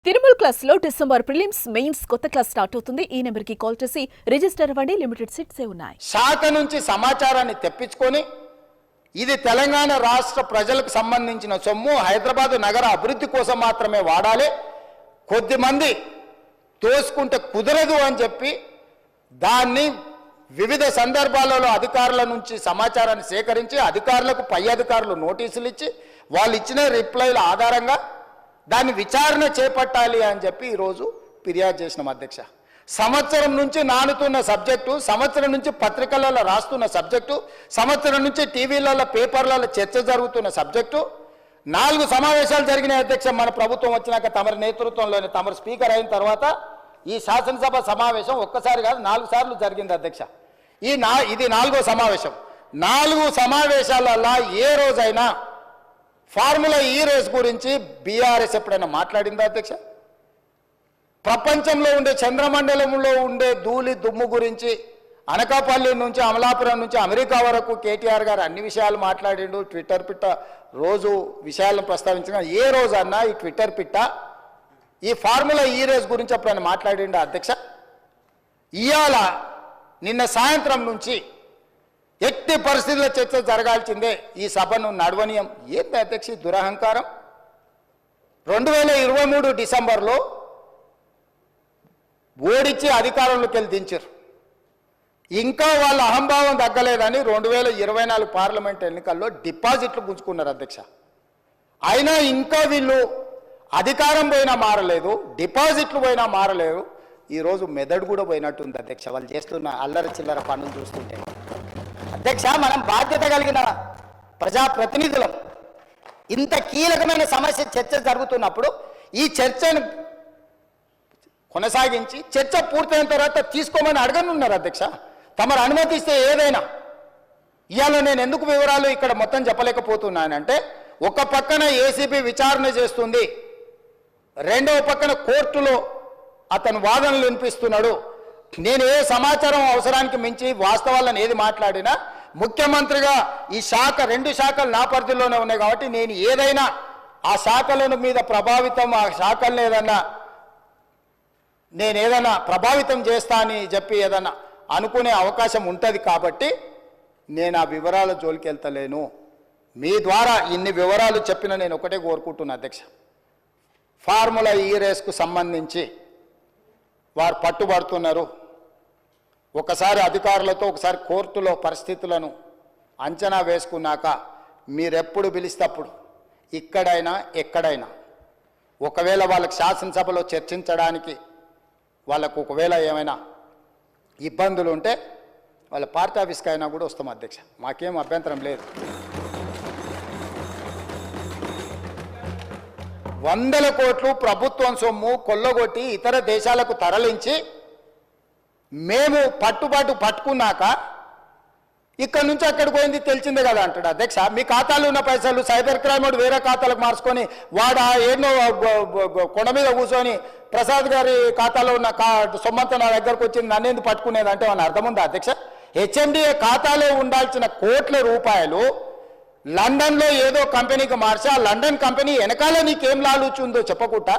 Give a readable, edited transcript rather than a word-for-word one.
Tirumala class లో December prelims mains కొత్త class start అవుతుంది. ఈ నెంబర్ కి కాల్ చేసి రిజిస్టర్ అవ్వండి. లిమిటెడ్ సీట్సే ఉన్నాయి. శాఖ నుంచి సమాచారాన్ని తెప్పించుకొని ఇది తెలంగాణ రాష్ట్ర ప్రజలకు సంబంధించిన సొమ్ము హైదరాబాద్ నగర అభివృద్ధి కోసం మాత్రమే వాడాలి, కొద్దిమంది తోసుకుంటే కుదరదు అని చెప్పి దాన్ని వివిధ సందర్భాలలో అధికారుల నుంచి సమాచారాన్ని సేకరించి అధికారులకు పై అధికారులు నోటీసులు ఇచ్చి వాళ్ళు ఇచ్చిన రిప్లైల ఆధారంగా దాన్ని విచారణ చేపట్టాలి అని చెప్పి ఈరోజు ఫిర్యాదు చేసినాం అధ్యక్ష. సంవత్సరం నుంచి నానుతున్న సబ్జెక్టు, సంవత్సరం నుంచి పత్రికలలో రాస్తున్న సబ్జెక్టు, సంవత్సరం నుంచి టీవీలలో పేపర్లలో చర్చ జరుగుతున్న సబ్జెక్టు 4 సమావేశాలు జరిగినాయి అధ్యక్ష. మన ప్రభుత్వం వచ్చినాక తమరి నేతృత్వంలోని తమరు స్పీకర్ అయిన తర్వాత ఈ శాసనసభ సమావేశం ఒక్కసారి కాదు 4 సార్లు జరిగింది అధ్యక్ష. ఇది 4వ సమావేశం. 4 సమావేశాలలో ఏ రోజైనా ఫార్ములా ఈ రేస్ గురించి బీఆర్ఎస్ ఎప్పుడైనా మాట్లాడిందా అధ్యక్ష? ప్రపంచంలో ఉండే చంద్రమండలంలో ఉండే ధూళి దుమ్ము గురించి అనకాపల్లి నుంచి అమలాపురం నుంచి అమెరికా వరకు కేటీఆర్ గారు అన్ని విషయాలు మాట్లాడిండు. ట్విట్టర్ పిట్ట రోజు విషయాలను ప్రస్తావించిన ఏ రోజన్నా ఈ ట్విట్టర్ పిట్ట ఈ ఫార్ములా ఈ రేస్ గురించి ఎప్పుడైనా మాట్లాడిండు అధ్యక్ష? ఇవాళ నిన్న సాయంత్రం నుంచి ఎట్టి పరిస్థితుల్లో చర్చ జరగాల్సిందే, ఈ సభను నడవనీయం. ఏంటి అధ్యక్ష దురహంకారం? 2023 డిసెంబర్లో ఓడించి అధికారంలోకి వెళ్ళి దించారు. ఇంకా వాళ్ళ అహంభావం తగ్గలేదని 2024 పార్లమెంట్ ఎన్నికల్లో డిపాజిట్లు గుంజుకున్నారు అధ్యక్ష. అయినా ఇంకా వీళ్ళు అధికారం పోయినా మారలేదు, డిపాజిట్లు పోయినా మారలేదు. ఈరోజు మెదడు కూడా పోయినట్టుంది అధ్యక్ష వాళ్ళు చేస్తున్న అల్లర చిల్లర పనులు చూస్తుంటే. అధ్యక్ష, మనం బాధ్యత కలిగిన ప్రజాప్రతినిధులం. ఇంత కీలకమైన సమస్య చర్చ జరుగుతున్నప్పుడు ఈ చర్చను కొనసాగించి చర్చ పూర్తయిన తర్వాత తీసుకోమని అడగనున్నారు అధ్యక్ష. తమరు అనుమతిస్తే ఏదైనా. ఇవాళ నేను ఎందుకు వివరాలు ఇక్కడ మొత్తం చెప్పలేకపోతున్నానంటే, ఒక పక్కన ఏసీబీ విచారణ చేస్తుంది, రెండవ పక్కన కోర్టులో అతను వాదనలు వినిపిస్తున్నాడు. నేను ఏ సమాచారం అవసరానికి మించి వాస్తవాలను ఏది మాట్లాడినా ముఖ్యమంత్రిగా ఈ శాఖ 2 శాఖలు నా పరిధిలోనే ఉన్నాయి కాబట్టి నేను ఏదైనా ఆ శాఖల మీద ప్రభావితం, ఆ శాఖలను ఏదైనా ప్రభావితం చేస్తా అని చెప్పి ఏదైనా అనుకునే అవకాశం ఉంటుంది కాబట్టి నేను ఆ వివరాల జోలికి వెళ్తలేను. మీ ద్వారా ఇన్ని వివరాలు చెప్పిన నేను ఒకటే కోరుకుంటున్నా అధ్యక్ష, ఫార్ములా ఈ రేస్కు సంబంధించి వారు పట్టుబడుతున్నారు. ఒకసారి అధికారులతో ఒకసారి కోర్టులో పరిస్థితులను అంచనా వేసుకున్నాక మీరెప్పుడు పిలిస్తప్పుడు ఇక్కడైనా ఎక్కడైనా ఒకవేళ వాళ్ళకి శాసనసభలో చర్చించడానికి వాళ్ళకు ఒకవేళ ఏమైనా ఇబ్బందులు ఉంటే వాళ్ళ పార్టీ ఆఫీస్కి అయినా కూడా వస్తాం అధ్యక్ష, మాకేం అభ్యంతరం లేదు. 100 కోట్లు ప్రభుత్వం సొమ్ము కొల్లగొట్టి ఇతర దేశాలకు తరలించి మేము పట్టుకున్నాక ఇక్కడ నుంచి అక్కడికి పోయింది తెలిసిందే కదా అంటాడు అధ్యక్ష. మీ ఖాతాలో ఉన్న పైసలు సైబర్ క్రైమ్ వేరే ఖాతాలకు మార్చుకొని వాడు ఎన్నో కొండ మీద కూర్చొని ప్రసాద్ గారి ఖాతాలో ఉన్న సొమ్మంతా నా దగ్గరకు వచ్చింది, నన్నేందుకు పట్టుకునేది అంటే అని అర్థం ఉందా అధ్యక్ష? హెచ్ఎండిఏ ఖాతాలో ఉండాల్సిన కోట్ల రూపాయలు లండన్లో ఏదో కంపెనీకి మార్చి ఆ లండన్ కంపెనీ వెనకాల నీకేం లాలుచుందో చెప్పకుండా